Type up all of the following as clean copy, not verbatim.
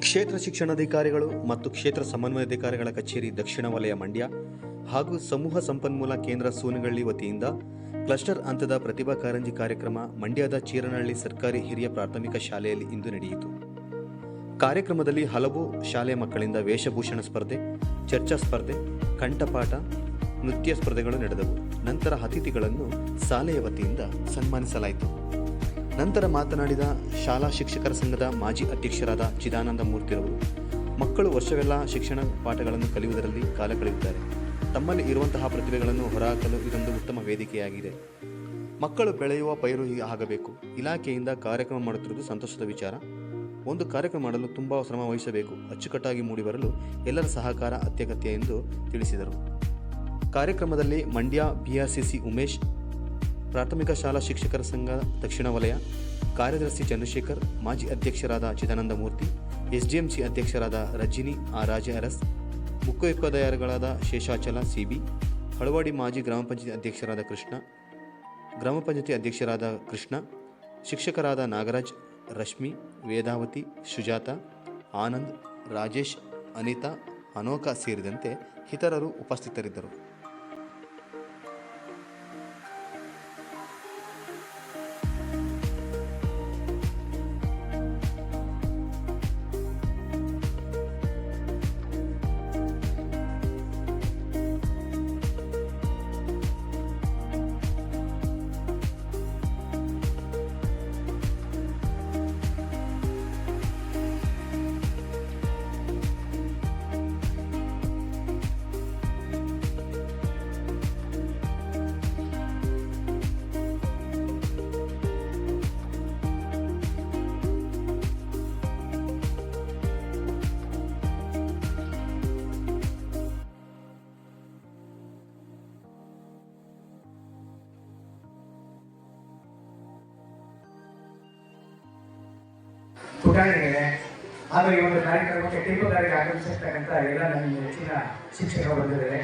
ಕ್ಷೇತ್ರ ಶಿಕ್ಷಣಾಧಿಕಾರಿಗಳು ಮತ್ತು ಕ್ಷೇತ್ರ ಸಮನ್ವಯಾಧಿಕಾರಿಗಳ ಕಚೇರಿ ದಕ್ಷಿಣ ವಲಯ ಮಂಡ್ಯ ಹಾಗೂ ಸಮೂಹ ಸಂಪನ್ಮೂಲ ಕೇಂದ್ರ ಸೂನಗಳ್ಳಿ ವತಿಯಿಂದ ಕ್ಲಸ್ಟರ್ ಹಂತದ ಪ್ರತಿಭಾ ಕಾರಂಜಿ ಕಾರ್ಯಕ್ರಮ ಮಂಡ್ಯದ ಚೀರನಹಳ್ಳಿ ಸರ್ಕಾರಿ ಹಿರಿಯ ಪ್ರಾಥಮಿಕ ಶಾಲೆಯಲ್ಲಿ ಇಂದು ನಡೆಯಿತು. ಕಾರ್ಯಕ್ರಮದಲ್ಲಿ ಹಲವು ಶಾಲೆಯ ಮಕ್ಕಳಿಂದ ವೇಷಭೂಷಣ ಸ್ಪರ್ಧೆ, ಚರ್ಚಾ ಸ್ಪರ್ಧೆ, ಕಂಠಪಾಠ, ನೃತ್ಯ ಸ್ಪರ್ಧೆಗಳು ನಡೆದವು. ನಂತರ ಅತಿಥಿಗಳನ್ನು ಶಾಲೆಯ ವತಿಯಿಂದ ಸನ್ಮಾನಿಸಲಾಯಿತು. ನಂತರ ಮಾತನಾಡಿದ ಶಾಲಾ ಶಿಕ್ಷಕರ ಸಂಘದ ಮಾಜಿ ಅಧ್ಯಕ್ಷರಾದ ಚಿದಾನಂದ ಮೂರ್ತಿರವರು, ಮಕ್ಕಳು ವರ್ಷವೆಲ್ಲ ಶಿಕ್ಷಣ ಪಾಠಗಳನ್ನು ಕಲಿಯುವುದರಲ್ಲಿ ಕಾಲ ಕಳೆಯುತ್ತಾರೆ. ತಮ್ಮಲ್ಲಿ ಇರುವಂತಹ ಪ್ರತಿಭೆಗಳನ್ನು ಹೊರಹಾಕಲು ಇದೊಂದು ಉತ್ತಮ ವೇದಿಕೆಯಾಗಿದೆ. ಮಕ್ಕಳು ಬೆಳೆಯುವ ಪೈರು ಆಗಬೇಕು. ಇಲಾಖೆಯಿಂದ ಕಾರ್ಯಕ್ರಮ ಮಾಡುತ್ತಿರುವುದು ಸಂತೋಷದ ವಿಚಾರ. ಒಂದು ಕಾರ್ಯಕ್ರಮ ಮಾಡಲು ತುಂಬ ಶ್ರಮ ವಹಿಸಬೇಕು. ಅಚ್ಚುಕಟ್ಟಾಗಿ ಮೂಡಿಬರಲು ಎಲ್ಲರ ಸಹಕಾರ ಅತ್ಯಗತ್ಯ ಎಂದು ತಿಳಿಸಿದರು. ಕಾರ್ಯಕ್ರಮದಲ್ಲಿ ಮಂಡ್ಯ BRCC ಉಮೇಶ್, ಪ್ರಾಥಮಿಕ ಶಾಲಾ ಶಿಕ್ಷಕರ ಸಂಘ ದಕ್ಷಿಣ ವಲಯ ಕಾರ್ಯದರ್ಶಿ ಚಂದ್ರಶೇಖರ್, ಮಾಜಿ ಅಧ್ಯಕ್ಷರಾದ ಚಿದಾನಂದ ಮೂರ್ತಿ, SDMC ಅಧ್ಯಕ್ಷರಾದ ರಜಿನಿ ರಾಜ ಅರಸ್, ಮುಖ್ಯೋಪಾಧ್ಯಾಯರುಗಳಾದ ಶೇಷಾಚಲ CB, ಹಳವಾಡಿ ಮಾಜಿ ಗ್ರಾಮ ಪಂಚಾಯತಿ ಅಧ್ಯಕ್ಷರಾದ ಕೃಷ್ಣ, ಗ್ರಾಮ ಪಂಚಾಯತಿ ಅಧ್ಯಕ್ಷರಾದ ಕೃಷ್ಣ, ಶಿಕ್ಷಕರಾದ ನಾಗರಾಜ್, ರಶ್ಮಿ, ವೇದಾವತಿ, ಸುಜಾತ, ಆನಂದ್, ರಾಜೇಶ್, ಅನಿತಾ, ಅನೋಕ ಸೇರಿದಂತೆ ಇತರರು ಉಪಸ್ಥಿತರಿದ್ದರು. ಪುಟಾಣಿಗಳೇ, ಹಾಗೂ ಈ ಒಂದು ಕಾರ್ಯಕ್ರಮಕ್ಕೆ ಟಿಪ್ಪುಗಾರಿಗೆ ಆಗಮಿಸಿರ್ತಕ್ಕಂಥ ಎಲ್ಲ ನನ್ನ ಹೆಚ್ಚಿನ ಶಿಕ್ಷಕರು ಬಂದಿದ್ದಾರೆ.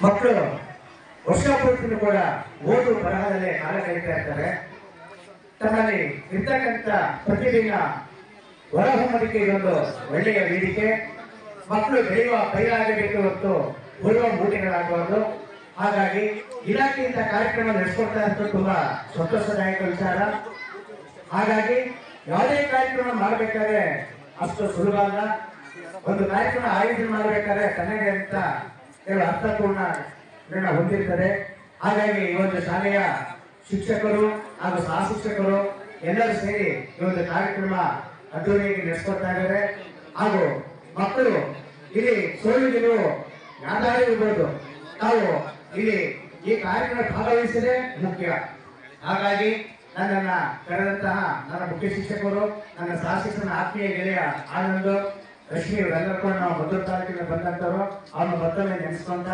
ಮಕ್ಕಳು ವರ್ಷ ಪೂರ್ತಿನೂ ಕೂಡ ಓದು ಬರಹದಲ್ಲೇ ಕಾಲ ಕಳೀತಾ ಇರ್ತಾರೆ. ತಮ್ಮಲ್ಲಿ ಇರ್ತಕ್ಕಂಥ ಪ್ರತಿಭೆಯ ಹೊರಹೊಮ್ಮಲಿಕ್ಕೆ ಇದೊಂದು ಒಳ್ಳೆಯ ವೇದಿಕೆ. ಮಕ್ಕಳು ಬೆಳೆಯುವ ಪೈರಾಗಬೇಕು ಹೊತ್ತು ಉಳುವ ಮೂಟೆಗಳಾಗಬಾರ್ದು. ಹಾಗಾಗಿ ಇಲಾಖೆಯಿಂದ ಕಾರ್ಯಕ್ರಮ ನಡೆಸ್ಕೊಡ್ತಾ ಇರೋದು ತುಂಬಾ ಸಂತೋಷದಾಯಕ ವಿಚಾರ. ಹಾಗಾಗಿ ಯಾವುದೇ ಕಾರ್ಯಕ್ರಮ ಮಾಡಬೇಕಾದ್ರೆ ಅಷ್ಟು ಸುಲಭ ಅಲ್ಲ. ಒಂದು ಕಾರ್ಯಕ್ರಮ ಆಯೋಜನೆ ಮಾಡಬೇಕಾದ್ರೆ ತನ್ನದೇ ಅಂತ ಕೆಲವು ಅರ್ಥಪೂರ್ಣ ಹೊಂದಿರ್ತದೆ. ಹಾಗಾಗಿ ಈ ಒಂದು ಶಾಲೆಯ ಶಿಕ್ಷಕರು ಹಾಗೂ ಸಹ ಶಿಕ್ಷಕರು ಎಲ್ಲರೂ ಸೇರಿ ಈ ಒಂದು ಕಾರ್ಯಕ್ರಮ ಅದ್ದೂರಿಯಾಗಿ ನಡೆಸ್ಕೊಡ್ತಾ ಇದ್ದಾರೆ. ಹಾಗೂ ಮಕ್ಕಳು ಇಲ್ಲಿ ಸೋಲು ಗೆಲುವು ಯಾವ್ದಾದ್ರೂ ಇರ್ಬೋದು, ತಾವು ಇಲ್ಲಿ ಈ ಕಾರ್ಯಕ್ರಮ ಭಾಗವಹಿಸಲೇ ಮುಖ್ಯ. ಹಾಗಾಗಿ ನನ್ನನ್ನ ಕರೆದಂತಹ ನನ್ನ ಮುಖ್ಯ ಶಿಕ್ಷಕರು, ನನ್ನ ಸಹ ಶಿಕ್ಷಕನ ಆತ್ಮೀಯ ಗೆಳೆಯ ಆನಂದ್, ರಶ್ಮಿ ಇವರೆಲ್ಲರೂ ಕೂಡ ನಾವು ಮದ್ದೂರು ತಾಲೂಕಿನ ಬಂದಂತವರು. ಅವ್ರನ್ನ ಮತ್ತೊಮ್ಮೆ ನೆನೆಸ್ಕೊಂತ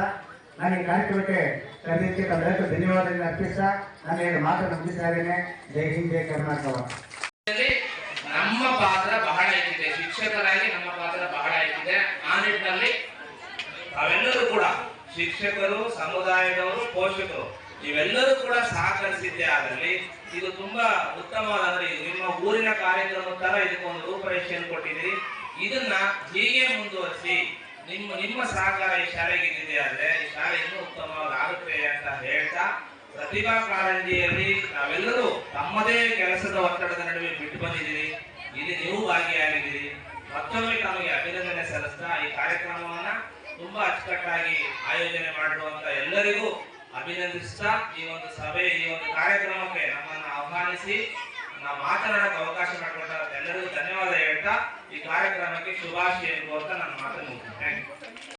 ನಾನು ಈ ಕಾರ್ಯಕ್ರಮಕ್ಕೆ ಕರೆದಿದ್ದಕ್ಕೆ ತಮ್ಮೆಲ್ಲರಿಗೂ ಧನ್ಯವಾದಗಳನ್ನು ಅರ್ಪಿಸ್ತಾ ನಾನು ಏನು ಮಾತನ್ನು ಮುಗಿಸ್ತಾ ಇದ್ದೇನೆ. ಜೈ ಹಿಂದ್, ಜೈ ಕರ್ನಾಟಕ. ನಮ್ಮ ಪಾತ್ರ ಬಹಳ ಇದೆ, ಶಿಕ್ಷಕರಾಗಿ ನಮ್ಮ ಪಾತ್ರ ಬಹಳ ಇದೆ. ಆ ನಿಟ್ಟಿನಲ್ಲಿ ತಾವೆಲ್ಲರೂ ಕೂಡ ಶಿಕ್ಷಕರು, ಸಮುದಾಯದವರು, ಪೋಷಕರು ಇವೆಲ್ಲರೂ ಕೂಡ ಸಹಕರಿಸಿದ್ದೇ ಆದಲ್ಲಿ ಇದು ತುಂಬಾ ಉತ್ತಮವಾದ ನಿಮ್ಮ ಊರಿನ ಕಾರ್ಯಕ್ರಮ ತರ ಇದಕ್ಕೊಂದು ರೂಪರೇಷೆಯನ್ನು ಕೊಟ್ಟಿದ್ದೀರಿ. ಇದನ್ನ ಹೀಗೆ ಮುಂದುವರಿಸಿ ನಿಮ್ಮ ಸಹಕಾರ ಈ ಶಾಲೆಗೆ ಇದೆ ಆದ್ರೆ ಈ ಶಾಲೆ ಇನ್ನೂ ಉತ್ತಮವಾಗಿ ಆಗುತ್ತೆ ಅಂತ ಹೇಳ್ತಾ, ಪ್ರತಿಭಾ ಕಾರಂಜಿಯಲ್ಲಿ ನಾವೆಲ್ಲರೂ ತಮ್ಮದೇ ಕೆಲಸದ ಒತ್ತಡದ ನಡುವೆ ಬಿಟ್ಟು ಬಂದಿದ್ದೀರಿ. ಇಲ್ಲಿ ನೀವು ಭಾಗಿಯಾಗಿದ್ದೀರಿ. ಮತ್ತೊಮ್ಮೆ ತಮಗೆ ಅಭಿನಂದನೆ ಸಲ್ಲಿಸ್ತಾ ಈ ಕಾರ್ಯಕ್ರಮವನ್ನ ತುಂಬಾ ಅಚ್ಚುಕಟ್ಟಾಗಿ ಆಯೋಜನೆ ಮಾಡಿರುವಂತ ಎಲ್ಲರಿಗೂ ಅಭಿನಂದಿಸ್ತಾ, ಈ ಒಂದು ಸಭೆ, ಈ ಒಂದು ಕಾರ್ಯಕ್ರಮಕ್ಕೆ ನಮ್ಮನ್ನು ಆಹ್ವಾನಿಸಿ ನಾವು ಮಾತನಾಡಕ್ಕೆ ಅವಕಾಶ ಮಾಡಿಕೊಟ್ಟ ಎಲ್ಲರಿಗೂ ಧನ್ಯವಾದ ಹೇಳ್ತಾ ಈ ಕಾರ್ಯಕ್ರಮಕ್ಕೆ ಶುಭಾಶಯ ಕೋರ್ತಾ ನನ್ನ ಮಾತನ್ನು ಮುಗಿಸ್ತೇನೆ.